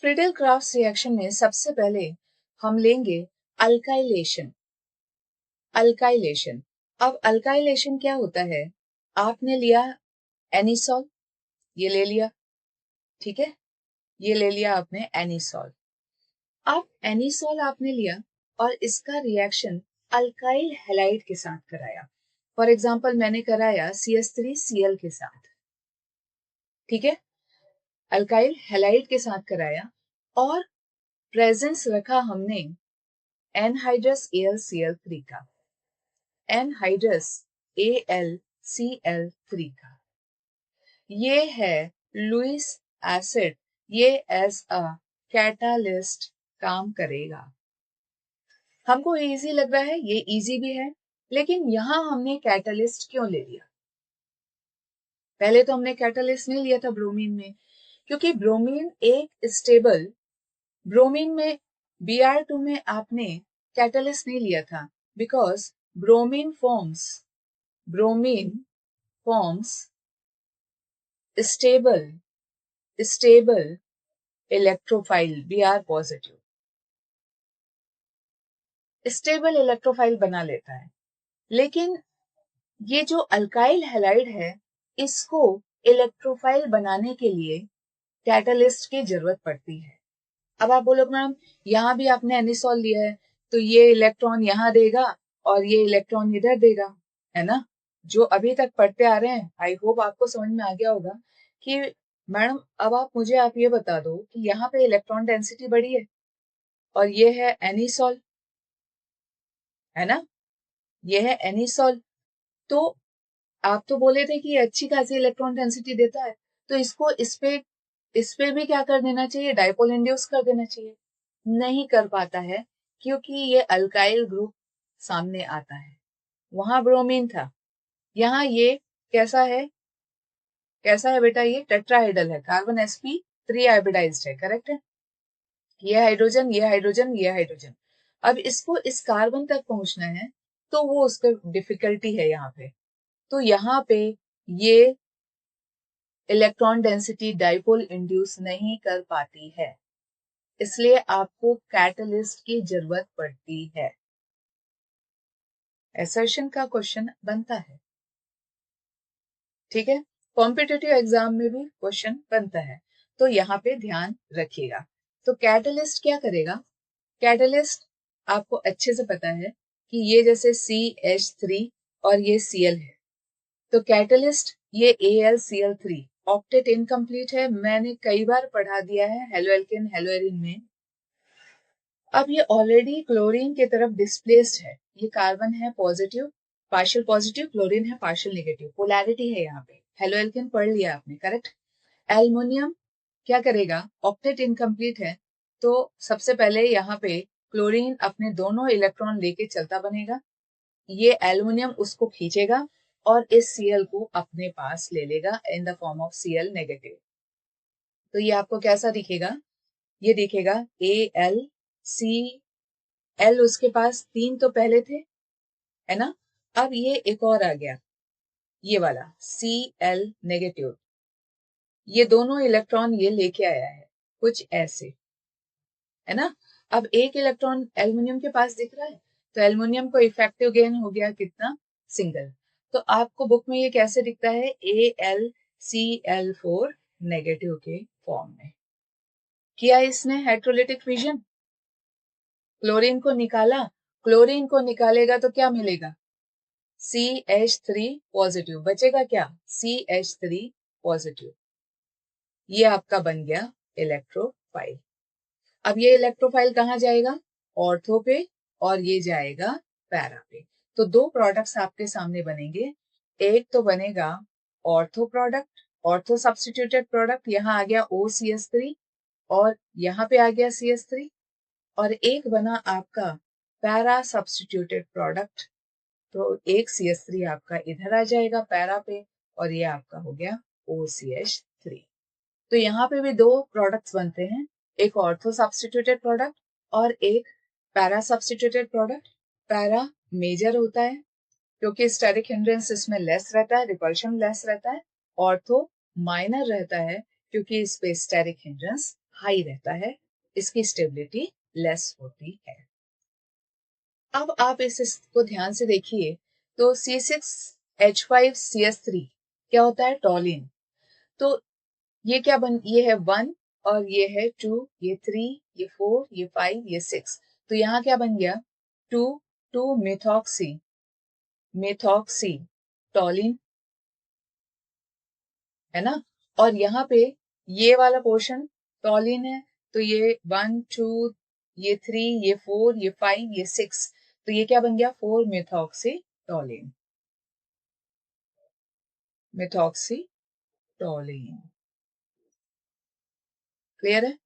फ्रीडल क्राफ्ट रिएक्शन में सबसे पहले हम लेंगे अल्काइलेशन। अल्काइलेशन, अब अल्काइलेशन क्या होता है, आपने लिया एनिसॉल, ये ले लिया, ठीक है, ये ले लिया आपने एनिसॉल। अब एनिसॉल आपने लिया और इसका रिएक्शन अल्काइल हैलाइड के साथ कराया। फॉर एग्जांपल मैंने कराया CH3Cl के साथ, ठीक है, अल्काइल हैलाइड के साथ कराया, और प्रेजेंस रखा हमने एनहाइड्रस AlCl3 का, एनहाइड्रस AlCl3 का। ये है लुईस एसिड, ये एज अ कैटालिस्ट काम करेगा। हमको इजी लग रहा है, ये इजी भी है, लेकिन यहां हमने कैटालिस्ट क्यों ले लिया? पहले तो हमने कैटालिस्ट नहीं लिया था ब्रोमीन में, क्योंकि ब्रोमीन एक स्टेबल, ब्रोमीन में Br2 में आपने कैटालिस्ट नहीं लिया था, because bromine forms stable stable electrophile, Br positive stable electrophile बना लेता है। लेकिन ये जो अल्काइल हैलाइड है, इसको इलेक्ट्रोफाइल बनाने के लिए कैटालिस्ट की जरूरत पड़ती है। अब आप बोलोगे मैम यहाँ भी आपने एनिसॉल लिया है, तो ये इलेक्ट्रॉन यहाँ देगा और ये इलेक्ट्रॉन इधर देगा, है ना। जो अभी तक पढ़ते आ रहे हैं, आई होप आपको समझ में आ गया होगा कि मैडम अब आप ये बता दो कि यहाँ पे इलेक्ट्रॉन डेंसिटी बढ़ी है और ये है एनिसॉल, है ना, ये है एनिसॉल। तो आप तो बोले थे कि ये अच्छी खासी इलेक्ट्रॉन डेंसिटी देता है, तो इसको इस पे भी क्या कर देना चाहिए, डाइपोल इंड्यूस कर देना चाहिए। नहीं कर पाता है, क्योंकि ये अल्काइल ग्रुप सामने आता है। वहां ब्रोमीन था, यहाँ ये कैसा है, कैसा है बेटा, ये टेट्राहाइडल है, कार्बन sp3 हाइब्रिडाइज्ड है, करेक्ट है। ये हाइड्रोजन, ये हाइड्रोजन, ये हाइड्रोजन। अब इसको इस कार्बन तक पहुंचना है, तो वो उसका डिफिकल्टी है यहाँ पे। तो यहाँ पे ये इलेक्ट्रॉन डेंसिटी डाइपोल इंड्यूस नहीं कर पाती है, इसलिए आपको कैटलिस्ट की जरूरत पड़ती है। असर्शन का क्वेश्चन बनता है, ठीक है, कॉम्पिटिटिव एग्जाम में भी क्वेश्चन बनता है, तो यहाँ पे ध्यान रखिएगा। तो कैटलिस्ट क्या करेगा, कैटलिस्ट आपको अच्छे से पता है कि ये जैसे CH3 और ये Cl है, तो कैटलिस्ट ये AlCl3 ऑक्टेट इनकम्प्लीट है, मैंने कई बार पढ़ा दिया है हेलोएल्केन हेलोएरिन में। अब ये ऑलरेडी क्लोरीन की तरफ डिस्प्लेस्ड है, ये कार्बन है पॉजिटिव, पार्शियल पॉजिटिव, क्लोरीन है पार्शियल नेगेटिव, पोलैरिटी है यहाँ पे, हेलोएल्केन पढ़ लिया आपने, करेक्ट। एल्युमिनियम क्या करेगा, ऑक्टेट इनकम्प्लीट है, तो सबसे पहले यहाँ पे क्लोरीन अपने दोनों इलेक्ट्रॉन लेके चलता बनेगा, ये एल्युमिनियम उसको खींचेगा और इस Cl को अपने पास ले लेगा in the form of Cl negative. तो ये आपको कैसा दिखेगा, ये दिखेगा AlCl, उसके पास 3 तो पहले थे, है ना। अब ये एक और आ गया, ये वाला Cl नेगेटिव, ये दोनों इलेक्ट्रॉन ये लेके आया है कुछ ऐसे, है ना। अब एक इलेक्ट्रॉन एल्युमिनियम के पास दिख रहा है, तो एल्युमिनियम को इफेक्टिव गेन हो गया कितना, सिंगल। तो आपको बुक में ये कैसे दिखता है, AlCl4 नेगेटिव के फॉर्म में। किया इसने हाइड्रोलिटिक फिजन, क्लोरीन को निकाला, क्लोरीन को निकालेगा तो क्या मिलेगा, CH3 पॉजिटिव, बचेगा क्या, CH3 पॉजिटिव। ये आपका बन गया इलेक्ट्रोफाइल। अब ये इलेक्ट्रोफाइल कहाँ जाएगा? ऑर्थो पे, और ये जाएगा पैरा पे। तो दो प्रोडक्ट्स आपके सामने बनेंगे। एक तो बनेगा ortho product, ortho substituted product, यहाँ आ गया OCH3 और यहाँ पे आ गया CH3, और एक बना आपका पैरा सब्स्टिट्यूटेड प्रोडक्ट। तो एक CH3 आपका इधर आ जाएगा पैरा पे, और ये आपका हो गया OCH3। तो यहाँ पे भी दो प्रोडक्ट्स बनते हैं, एक ऑर्थो सब्स्टिट्यूटेड प्रोडक्ट और एक para substituted product. Para major होता है क्योंकि स्टेरिक हिंड्रेंस इसमें लेस रहता है, रिपल्शन लेस रहता है। ऑर्थो माइनर रहता है क्योंकि इस पे स्टेरिक हिंड्रेंस हाई रहता है, इसकी स्टेबिलिटी लेस होती है। अब आप इसको ध्यान से देखिए, तो C6H5CH3 क्या होता है? टॉलिन। तो ये क्या ये है 1 और ये है 2, ये 3, ये 4, ये 5, ये 6। तो यहाँ क्या बन गया? 2 मेथॉक्सी, मेथॉक्सी टॉलिन, है ना। और यहाँ पे ये वाला पोर्शन टॉलिन है, तो ये 1 2, ये 3, ये 4, ये 5, ये 6। तो ये क्या बन गया? 4 मेथॉक्सी टॉलिन, मेथॉक्सी टॉलिन। क्लियर है?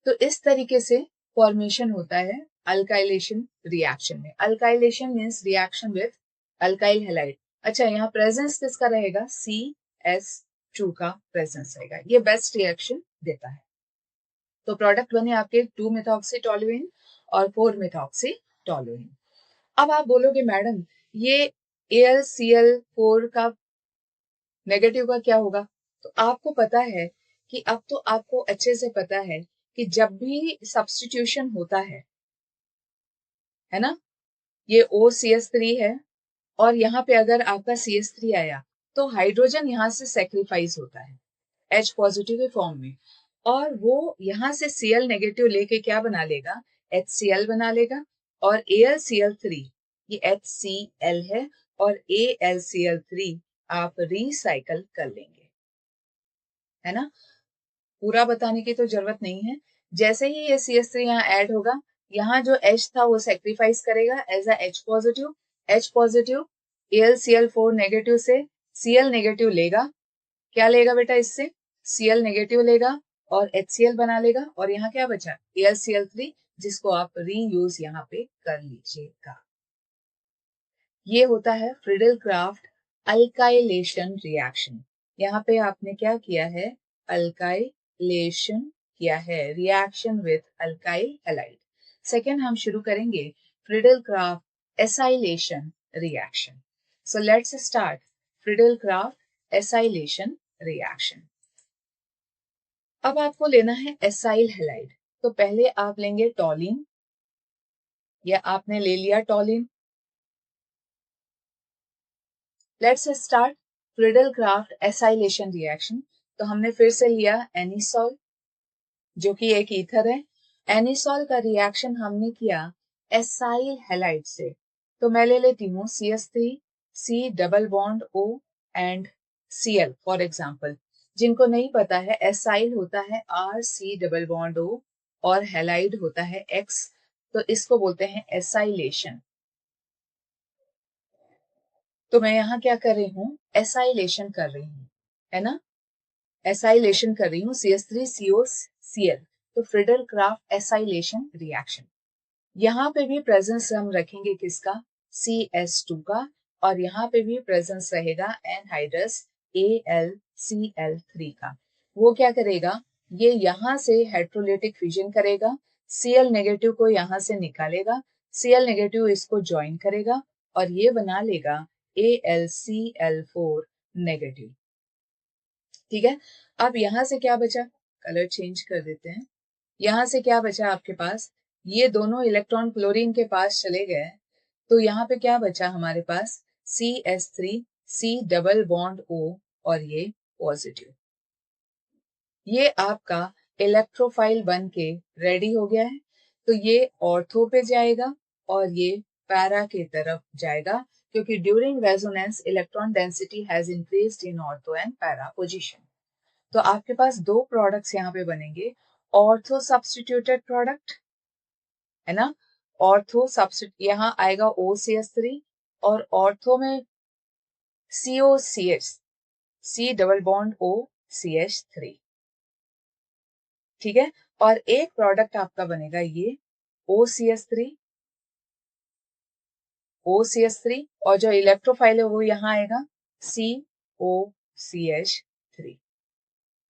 तो इस तरीके से फॉर्मेशन होता है अल्काइलेशन रिएक्शन में। Alkylation means reaction with alkyl halide. अच्छा, यहाँ प्रेजेंस किसका रहेगा? CS2 का प्रेजेंस रहेगा। ये बेस्ट रिएक्शन देता है। तो प्रोडक्ट बने आपके 2 मेथॉक्सी टॉलुइन और 4 मेथॉक्सी टॉलुइन। अब आप बोलोगे मैडम ये AlCl4 का नेगेटिव का क्या होगा? तो आपको पता है कि अब तो आपको अच्छे से पता है कि जब भी सब्स्टिट्यूशन होता है ना, ये OCH3 है और यहाँ पे अगर आपका CH3 आया तो हाइड्रोजन यहाँ से सेक्रीफाइस होता है H पॉजिटिव के फॉर्म में, और वो यहाँ से Cl नेगेटिव लेके क्या बना लेगा? HCl बना लेगा। और AlCl3 ये HCl है और AlCl3 आप रिसाइकल कर लेंगे, है ना। पूरा बताने की तो जरूरत नहीं है। जैसे ही ये CH3 यहाँ ऐड होगा, यहाँ जो H था वो सेक्रीफाइस करेगा as a H positive. H positive AlCl4 negative से Cl नेगेटिव लेगा। क्या लेगा बेटा? इससे Cl नेगेटिव लेगा और HCl बना लेगा, और यहाँ क्या बचा? AlCl3, जिसको आप रीयूज यहाँ पे कर लीजिएगा। ये होता है फ्रीडल क्राफ्ट अल्काइलेशन रिएक्शन। यहाँ पे आपने क्या किया है? अल्काइलेशन किया है, reaction with alkyl halide. Second हम शुरू करेंगे Friedel Crafts acylation reaction. So let's start Friedel Crafts acylation reaction. अब आपको लेना है एसाइल हैलाइड। तो पहले आप लेंगे टॉलिन, या आपने ले लिया टॉलिन। Let's start Friedel Crafts acylation reaction. तो हमने फिर से लिया एनिसॉल, जो कि एक ईथर है। एनिसॉल का रिएक्शन हमने किया एसाइल हैलाइड से। तो मैं ले लेती हूँ CH3 C double bond O and Cl for example. जिनको नहीं पता है, एसाइल होता है RC डबल बॉन्ड O और हैलाइड होता है X। तो इसको बोलते हैं एसाइलेशन। तो मैं यहाँ क्या कर रही हूँ? एसाइलेशन कर रही हूँ, है ना। एसाइलेशन कर रही हूँ CH3COCl। तो फ्रीडल क्राफ्ट एसाइलेशन रिएक्शन। यहाँ पे भी प्रेजेंस हम रखेंगे किसका? CS2 का। और यहाँ पे भी प्रेजेंस रहेगा एनहाइड्रस AlCl3 का। वो क्या करेगा? ये यहाँ से हाइड्रोलिटिक फ्यूजन करेगा, Cl नेगेटिव को यहाँ से निकालेगा, Cl नेगेटिव इसको ज्वाइन करेगा और ये बना लेगा AlCl4 नेगेटिव। ठीक है। अब यहाँ से क्या बचा? कलर चेंज कर देते हैं। यहाँ से क्या बचा आपके पास? ये दोनों इलेक्ट्रॉन क्लोरीन के पास चले गए, तो यहाँ पे क्या बचा हमारे पास? CH3 C double bond O और ये पॉजिटिव। ये आपका इलेक्ट्रोफाइल बन के रेडी हो गया है। तो ये ऑर्थो पे जाएगा और ये पैरा के तरफ जाएगा, क्योंकि during resonance electron density has increased in ortho and para position. तो आपके पास दो प्रोडक्ट्स यहाँ पे बनेंगे, ऑर्थो सब्स्टिट्यूटेड प्रोडक्ट है ना, ऑर्थो सब्स्टिट्यूट यहाँ आएगा OCH3 और ऑर्थो में COCH, C double bond OCH3, ठीक है। और एक प्रोडक्ट आपका बनेगा ये OCH3 और जो इलेक्ट्रोफाइल है वो यहाँ आएगा COCH3।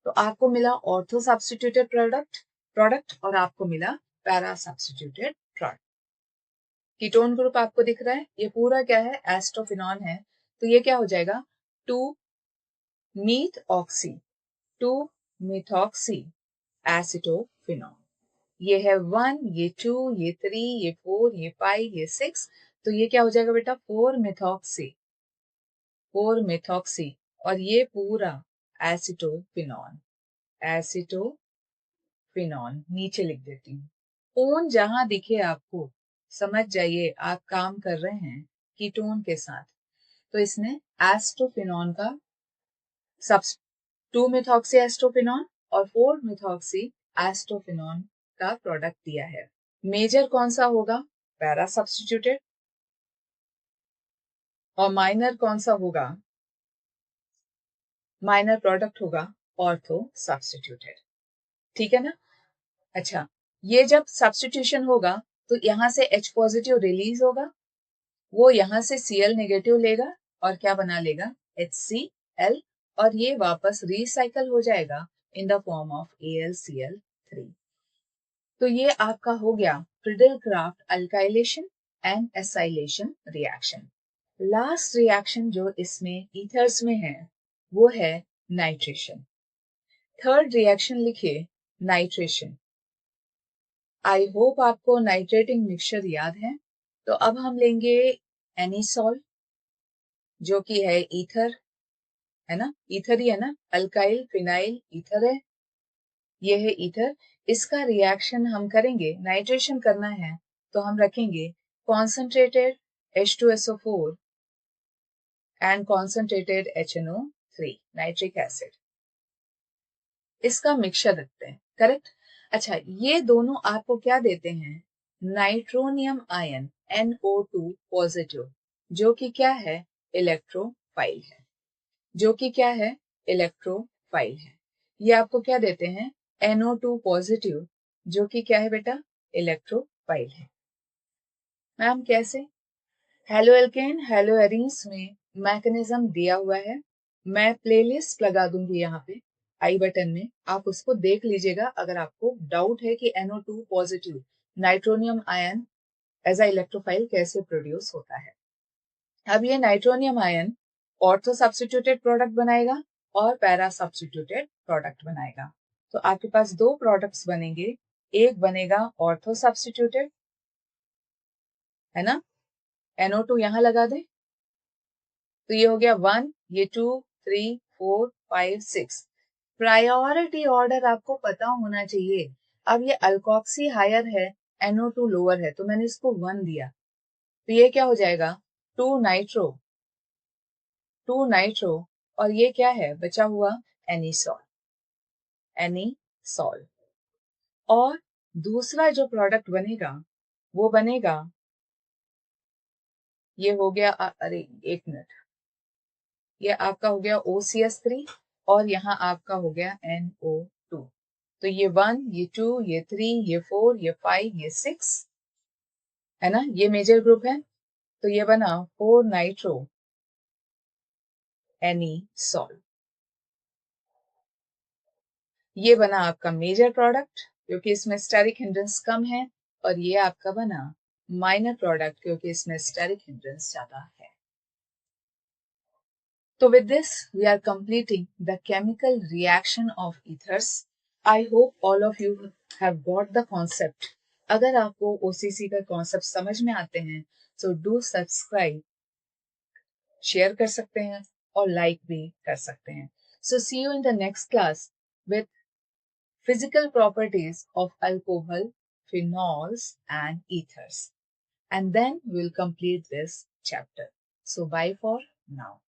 तो आपको मिला ऑर्थो सब्स्टिट्यूटेड प्रोडक्ट और आपको मिला para substituted product. Ketone group आपको दिख रहा है, ये पूरा क्या है, एस्टोफिनॉन है। तो ये क्या हो जाएगा, 2-मीथऑक्सी, 2-मीथऑक्सी एसिटोफिनॉन। ये है 1, ये 2, ये 3, ये 4, ये 5, ये 6। तो ये क्या हो जाएगा बेटा, 4-मीथऑक्सी और ये पूरा एसिटोफिनॉन, एसिटोफिनॉन नीचे लिख देती हूँ। ओन जहां दिखे आपको समझ जाइए आप काम कर रहे हैं कीटोन के साथ। तो इसने एस्टोफिनॉन का 2-मिथॉक्सी एस्टोफिनॉन और 4-मिथॉक्सी एस्टोफिनॉन का प्रोडक्ट दिया है। मेजर कौन सा होगा, पैरा सब्स्टिट्यूटेड, और माइनर कौन सा होगा, माइनर प्रोडक्ट होगा ऑर्थो सब्स्टिट्यूटेड, ठीक है ना। अच्छा, ये जब सब्स्टिट्यूशन होगा तो यहां से H पॉजिटिव रिलीज होगा, वो यहां से Cl नेगेटिव लेगा और क्या बना लेगा, HCl, और ये वापस रिसाइकल हो जाएगा in the form of AlCl3। तो ये आपका हो गया Friedel Crafts alkylation and acylation reaction. Last reaction जो इसमें ईथर्स में है वो है नाइट्रेशन। थर्ड रिएक्शन लिखिए नाइट्रेशन। आई होप आपको नाइट्रेटिंग मिक्सचर याद है। तो अब हम लेंगे एनिसॉल जो कि है ईथर, है ना, ईथर ही है ना, अल्काइल फिनाइल ईथर है, ये है ईथर। इसका रिएक्शन हम करेंगे, नाइट्रेशन करना है तो हम रखेंगे concentrated H2SO4 and concentrated HNO3 nitric acid, इसका मिक्सचर रखते हैं, करेक्ट। अच्छा, ये दोनों आपको क्या देते हैं, नाइट्रोनियम आयन NO2 पॉजिटिव, जो कि क्या है, इलेक्ट्रोफाइल है, जो कि क्या है, इलेक्ट्रोफाइल है। ये आपको क्या देते हैं, NO2 पॉजिटिव, जो कि क्या है बेटा, इलेक्ट्रोफाइल है। मैम कैसे, हेलो एल्केन हेलो एरीन्स में मैकेनिज्म दिया हुआ है, मैं प्लेलिस्ट लगा दूंगी यहाँ पे आई बटन में, आप उसको देख लीजिएगा अगर आपको डाउट है कि NO2 positive nitronium ion as a electrophile कैसे प्रोड्यूस होता है। अब ये nitronium ion ortho substituted product बनाएगा और पैरा सब्स्टिट्यूटेड प्रोडक्ट बनाएगा। तो आपके पास दो प्रोडक्ट्स बनेंगे, एक बनेगा ऑर्थो सब्स्टिट्यूटेड, है ना, NO2 यहां लगा दे, तो ये हो गया 1, ये 2, 3, 4, 5, 6। प्रायोरिटी ऑर्डर आपको पता होना चाहिए। अब ये अल्कोक्सी हायर है, NO2 लोअर है, तो मैंने इसको 1 दिया, तो ये क्या हो जाएगा, 2 नाइट्रो, 2 नाइट्रो, और ये क्या है बचा हुआ, एनिसॉल, एनिसॉल। और दूसरा जो प्रोडक्ट बनेगा वो बनेगा, ये हो गया अरे एक मिनट, ये आपका हो गया OCH3 और यहाँ आपका हो गया NO2। तो ये 1, ये 2, ये 3, ये 4, ये 5, ये 6, है ना, ये मेजर ग्रुप है। तो ये बना 4 नाइट्रो एनीसॉल, ये बना आपका मेजर प्रोडक्ट क्योंकि इसमें स्टेरिक हिंड्रेंस कम है, और ये आपका बना माइनर प्रोडक्ट क्योंकि इसमें स्टेरिक हिंड्रेंस ज्यादा है। So with this, we are completing the chemical reaction of ethers. I hope all of you have got the concept. अगर आपको OCC का कॉन्सेप्ट समझ में आते हैं तो डू सब्सक्राइब, शेयर कर सकते हैं और लाइक भी कर सकते हैं। So see you in the next class with physical properties of alcohol, phenols and ethers. And then we'll complete this chapter. So bye for now.